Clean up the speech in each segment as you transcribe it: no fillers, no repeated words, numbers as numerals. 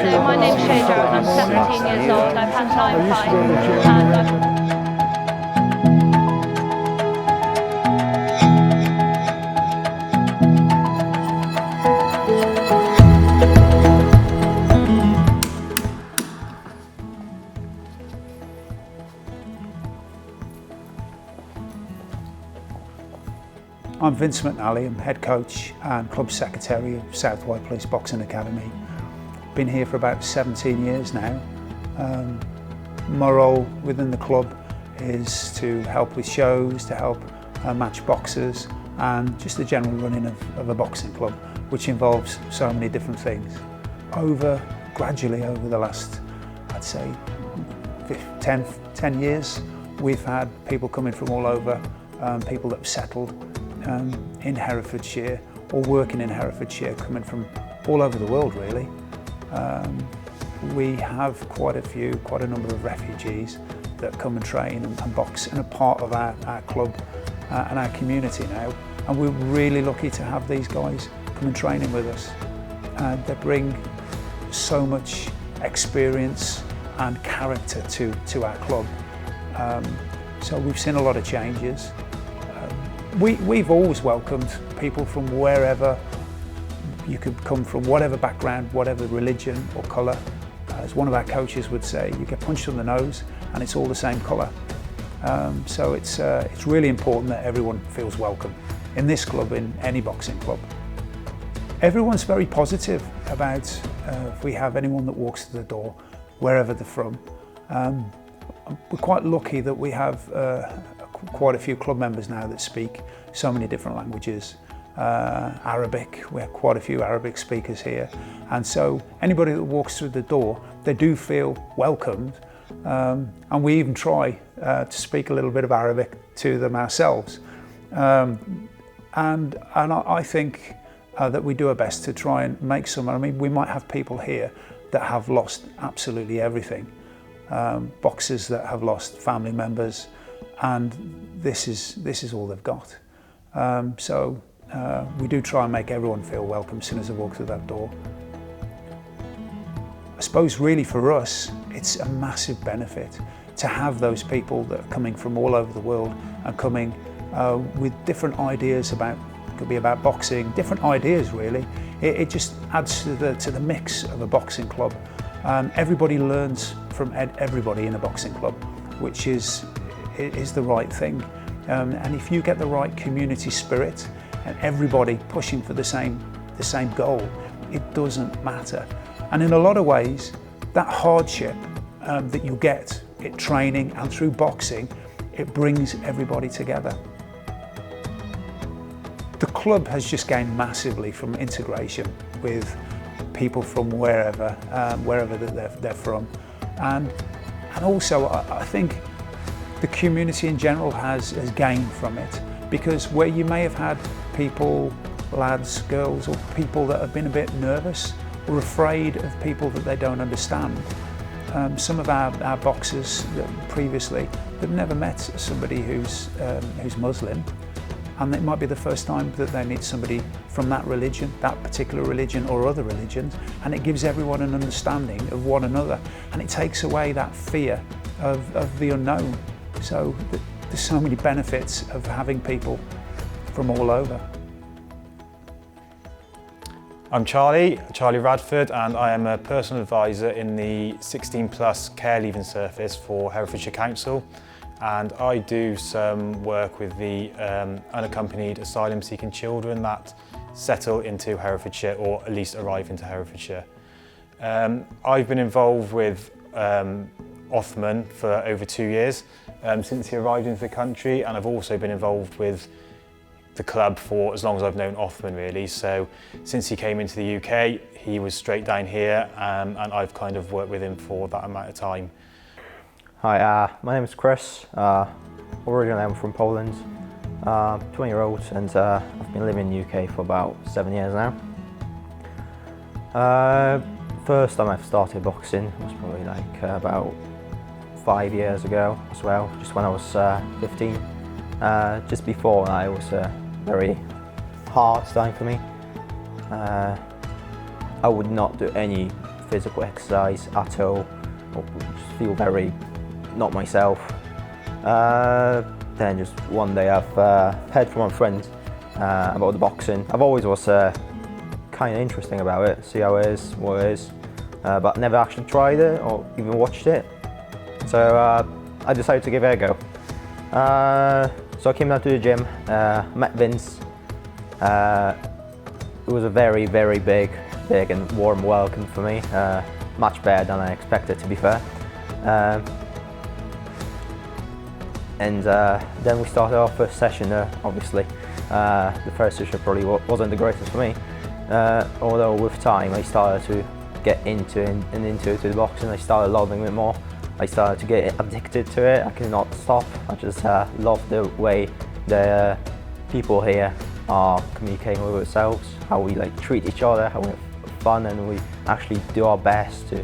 my name's Shaja and I'm 17 years old. I've had 9 fights and I've I'm Vince McNally, I'm head coach and club secretary of South Wye Police Boxing Academy. Been here for about 17 years now. My role within the club is to help with shows, to help match boxers and just the general running of a boxing club, which involves so many different things. Gradually over the last, I'd say, 10 years, we've had people coming from all over, people that have settled in Herefordshire or working in Herefordshire, coming from all over the world really. We have quite a number of refugees that come and train and box and are part of our club and our community now, and we're really lucky to have these guys come and training with us. They bring so much experience and character to our club. So we've seen a lot of changes. We've always welcomed people from wherever you could come from, whatever background, whatever religion or colour. As one of our coaches would say, you get punched on the nose and it's all the same colour. So it's really important that everyone feels welcome in this club, in any boxing club. Everyone's very positive about if we have anyone that walks through the door, wherever they're from. We're quite lucky that we have quite a few club members now that speak so many different languages. Arabic, we have quite a few Arabic speakers here, and so anybody that walks through the door, they do feel welcomed, and we even try to speak a little bit of Arabic to them ourselves. And I think that we do our best to try and make some. I mean, we might have people here that have lost absolutely everything, boxers that have lost family members, and this is all they've got. So we do try and make everyone feel welcome as soon as they walk through that door. I suppose really for us, it's a massive benefit to have those people that are coming from all over the world and coming with different ideas about, could be about boxing, different ideas really. It just adds to the mix of a boxing club. Everybody learns from everybody in a boxing club, which is the right thing. And if you get the right community spirit and everybody pushing for the same goal, it doesn't matter. And in a lot of ways, that hardship that you get at training and through boxing, it brings everybody together. The club has just gained massively from integration with people from wherever they're from. And also I think the community in general has gained from it, because where you may have had people, lads, girls, or people that have been a bit nervous or afraid of people that they don't understand. Some of our boxers previously, they've never met somebody who's Muslim, and it might be the first time that they meet somebody from that religion, that particular religion or other religions, and it gives everyone an understanding of one another, and it takes away that fear of the unknown. So there's so many benefits of having people from all over. I'm Charlie Radford, and I am a personal advisor in the 16+ care leaving service for Herefordshire Council, and I do some work with the unaccompanied asylum seeking children that settle into Herefordshire, or at least arrive into Herefordshire. I've been involved with Othman for over 2 years since he arrived into the country, and I've also been involved with the club for as long as I've known Othman really. So since he came into the UK, he was straight down here, and I've kind of worked with him for that amount of time. Hi, my name is Chris. Originally I'm from Poland, 20-year-old, and I've been living in the UK for about 7 years now. First time I've started boxing was probably like about 5 years ago as well, just when I was 15. Just before that, it was a very hard time for me. I would not do anything physical exercise at all. I just feel very not myself. Then just one day I've heard from my friend about the boxing. I've always was kind of interesting about it, see how it is, what it is, but never actually tried it or even watched it. So I decided to give it a go. So I came down to the gym, met Vince. It was a very, very big and warm welcome for me. Much better than I expected, to be fair. And then we started our first session there, obviously. The first session probably wasn't the greatest for me. Although with time I started to get into the boxing. I started loving it more. I started to get addicted to it. I could not stop. I just love the way the people here are communicating with ourselves, how we like treat each other, how we have fun, and we actually do our best to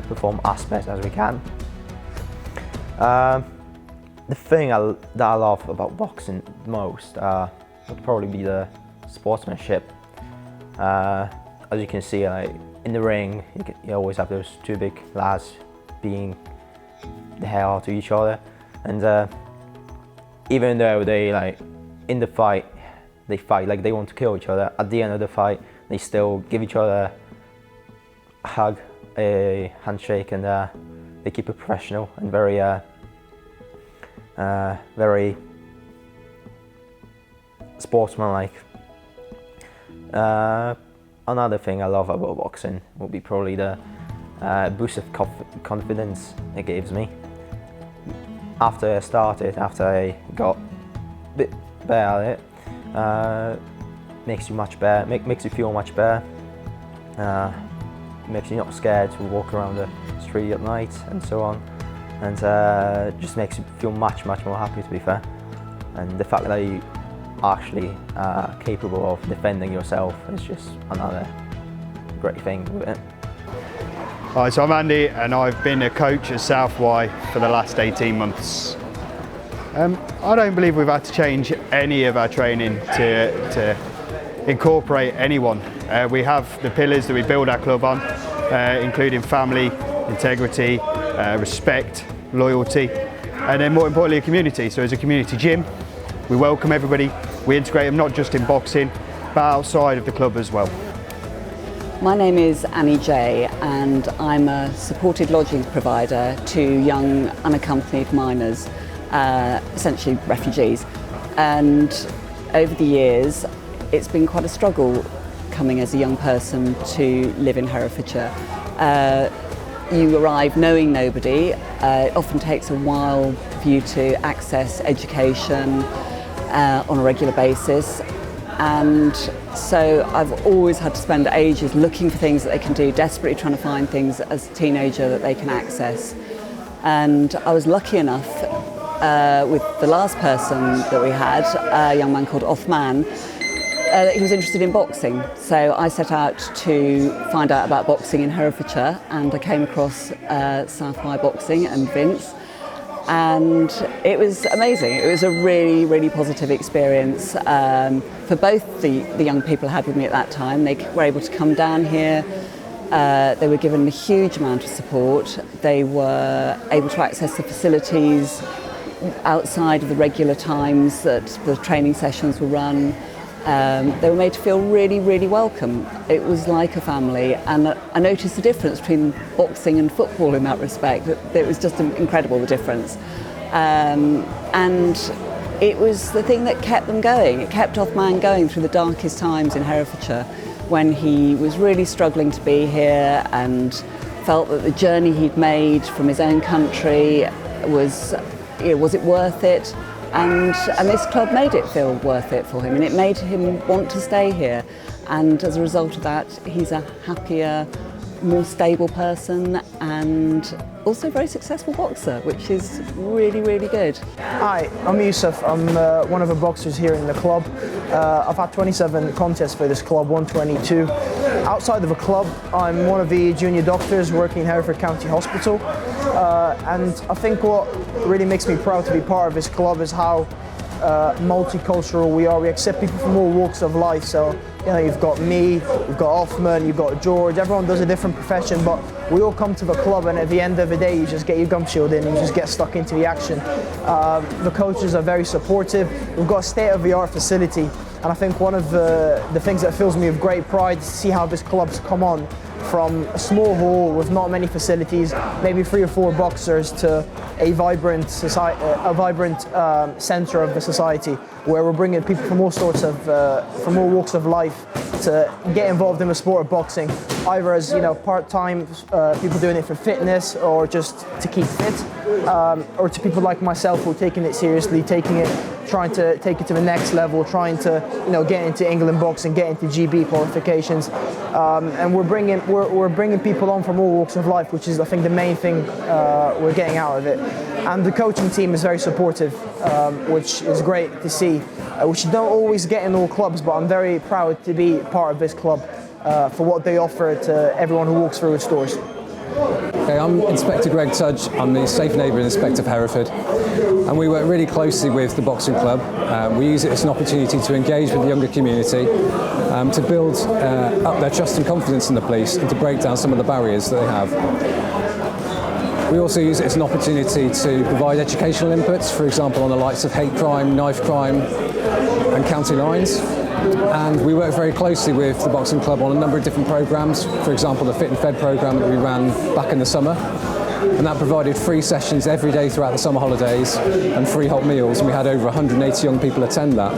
perform as best as we can. The thing that I love about boxing most would probably be the sportsmanship. As you can see, like, in the ring, you always have those two big lads being the hell to each other, and even though they like in the fight, they fight like they want to kill each other. At the end of the fight, they still give each other a hug, a handshake, and they keep it professional and very sportsmanlike. Another thing I love about boxing would be probably the boost of confidence it gives me. After I got a bit better at it, makes you much better, makes you feel much better. Makes you not scared to walk around the street at night and so on, and just makes you feel much more happy, to be fair. And the fact that you are actually capable of defending yourself is just another great thing with it. Hi, so I'm Andy and I've been a coach at South Wye for the last 18 months. I don't believe we've had to change any of our training to incorporate anyone. We have the pillars that we build our club on, including family, integrity, respect, loyalty, and then more importantly a community. So as a community gym, we welcome everybody, we integrate them not just in boxing, but outside of the club as well. My name is Annie J and I'm a supported lodging provider to young unaccompanied minors, essentially refugees. And over the years it's been quite a struggle coming as a young person to live in Herefordshire. You arrive knowing nobody. It often takes a while for you to access education on a regular basis. And so I've always had to spend ages looking for things that they can do, desperately trying to find things as a teenager that they can access. And I was lucky enough with the last person that we had, a young man called Othman, he was interested in boxing. So I set out to find out about boxing in Herefordshire, and I came across South Wye Boxing and Vince. And it was amazing. It was a really, really positive experience for both the young people I had with me at that time. They were able to come down here. They were given a huge amount of support. They were able to access the facilities outside of the regular times that the training sessions were run. They were made to feel really, really welcome. It was like a family, and I noticed the difference between boxing and football in that respect. It was just incredible, the difference. And it was the thing that kept them going. It kept Othman going through the darkest times in Herefordshire, when he was really struggling to be here and felt that the journey he'd made from his own country was it worth it? And this club made it feel worth it for him, and it made him want to stay here. And as a result of that, he's a happier, more stable person, and also a very successful boxer, which is really, really good. Hi, I'm Yusuf. I'm one of the boxers here in the club. I've had 27 contests for this club, won 22. Outside of the club, I'm one of the junior doctors working in Hereford County Hospital. And I think what really makes me proud to be part of this club is how multicultural we are. We accept people from all walks of life. So, you know, you've got me, you've got Othman, you've got George. Everyone does a different profession, but we all come to the club, and at the end of the day, you just get your gum shield in and you just get stuck into the action. The coaches are very supportive. We've got a state-of-the-art facility, and I think one of the things that fills me with great pride is to see how this club's come on from a small hall with not many facilities, maybe 3 or 4 boxers, to a vibrant society, centre of the society, where we're bringing people from all sorts of, from all walks of life to get involved in the sport of boxing, either as, you know, part-time people doing it for fitness or just to keep fit, or to people like myself who are taking it seriously, trying to take it to the next level, trying to, you know, get into England boxing, get into GB qualifications, and we're bringing people on from all walks of life, which is, I think, the main thing we're getting out of it. And the coaching team is very supportive, which is great to see, which you don't always get in all clubs, but I'm very proud to be part of this club for what they offer to everyone who walks through its doors. Okay, I'm Inspector Greg Tudge. I'm the Safe Neighbourhood Inspector for Hereford, and we work really closely with the boxing club. We use it as an opportunity to engage with the younger community, to build up their trust and confidence in the police, and to break down some of the barriers that they have. We also use it as an opportunity to provide educational inputs, for example on the likes of hate crime, knife crime and county lines. And we work very closely with the boxing club on a number of different programmes, for example the Fit and Fed programme that we ran back in the summer, and that provided free sessions every day throughout the summer holidays and free hot meals, and we had over 180 young people attend that.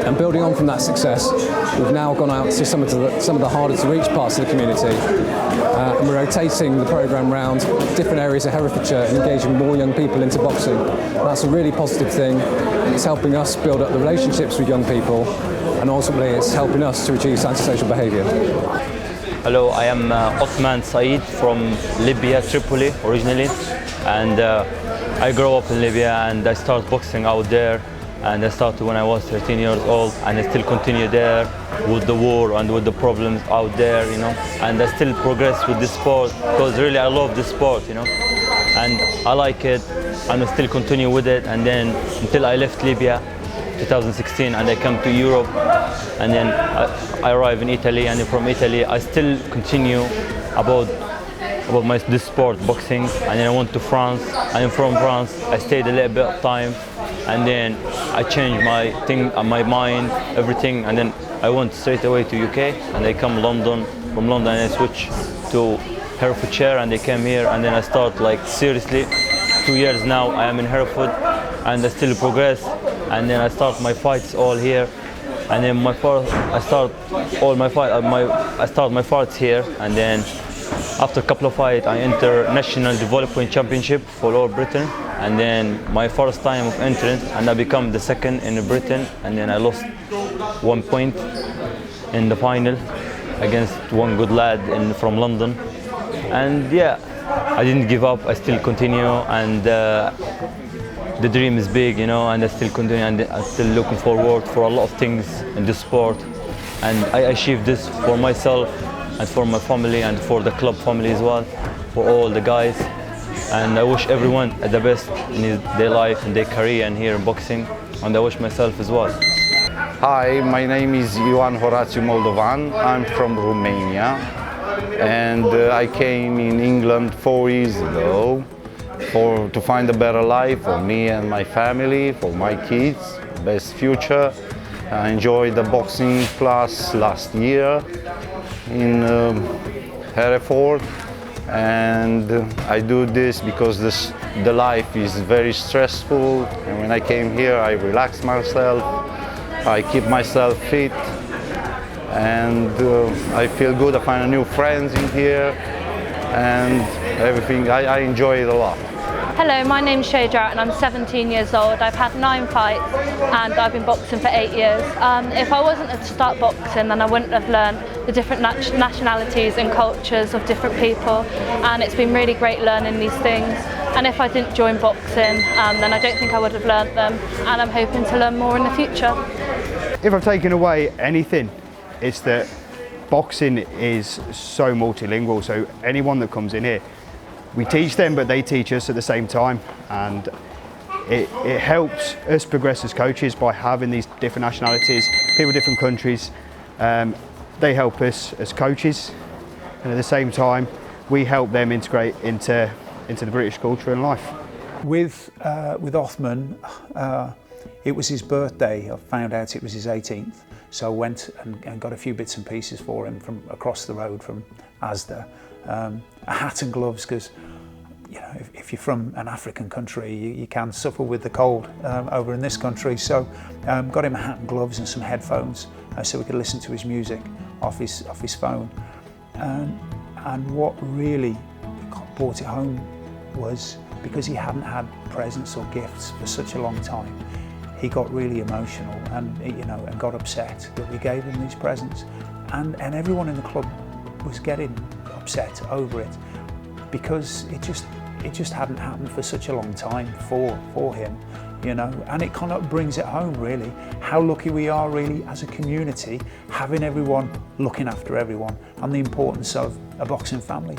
And building on from that success, we've now gone out to some of the harder to reach parts of the community, and we're rotating the programme around different areas of Herefordshire and engaging more young people into boxing. That's a really positive thing. It's helping us build up the relationships with young people, and ultimately it's helping us to reduce antisocial behaviour. Hello, I am Othman Saeed from Libya, Tripoli originally, and I grew up in Libya and I started boxing out there, and I started when I was 13 years old, and I still continue there with the war and with the problems out there, you know, and I still progress with this sport because really I love this sport, you know, and I like it, and I still continue with it, and then until I left Libya 2016 and I come to Europe, and then I arrive in Italy, and then from Italy I still continue about this sport, boxing, and then I went to France, and then from France I stayed a little bit of time, and then I changed my mind, everything, and then I went straight away to UK, and I come London, from London I switched to Herefordshire, and I came here, and then I start like seriously 2 years now I am in Hereford, and I still progress, and then I start my fights all here, and then I start my fights here, and then after a couple of fights I enter National Development Championship for all Britain, and then my first time of entrance, and I become the second in Britain, and then I lost 1 point in the final against one good lad from London, and yeah, I didn't give up, I still continue, and the dream is big, you know, and I still continue, and I'm still looking forward for a lot of things in this sport, and I achieved this for myself and for my family and for the club family as well, for all the guys, and I wish everyone the best in their life and their career and here in boxing, and I wish myself as well. Hi, my name is Ioan Horatiu Moldovan. I'm from Romania, and I came in England 4 years ago to find a better life for me and my family, for my kids, best future. I enjoyed the boxing class last year in Hereford, and I do this because the life is very stressful, and when I came here I relax myself, I keep myself fit, and I feel good. I find new friends in here and everything. I enjoy it a lot. Hello, my name's Shaydra and I'm 17 years old. I've had 9 fights and I've been boxing for 8 years. If I wasn't to start boxing, then I wouldn't have learned the different nationalities and cultures of different people, and it's been really great learning these things. And if I didn't join boxing, then I don't think I would have learnt them, and I'm hoping to learn more in the future. If I've taken away anything, it's that boxing is so multilingual, so anyone that comes in here, we teach them, but they teach us at the same time, and it helps us progress as coaches by having these different nationalities, people different countries. They help us as coaches, and at the same time we help them integrate into the British culture and life. With Othman, it was his birthday. I found out it was his 18th, so I went and got a few bits and pieces for him from across the road from Asda. A hat and gloves, because you know, if you're from an African country, you can suffer with the cold over in this country. So got him a hat and gloves and some headphones so we could listen to his music off his phone. And what really brought it home was because he hadn't had presents or gifts for such a long time, he got really emotional and and got upset that we gave him these presents, and everyone in the club was getting upset over it because it just hadn't happened for such a long time for him, and it kind of brings it home really how lucky we are really as a community, having everyone looking after everyone and the importance of a boxing family.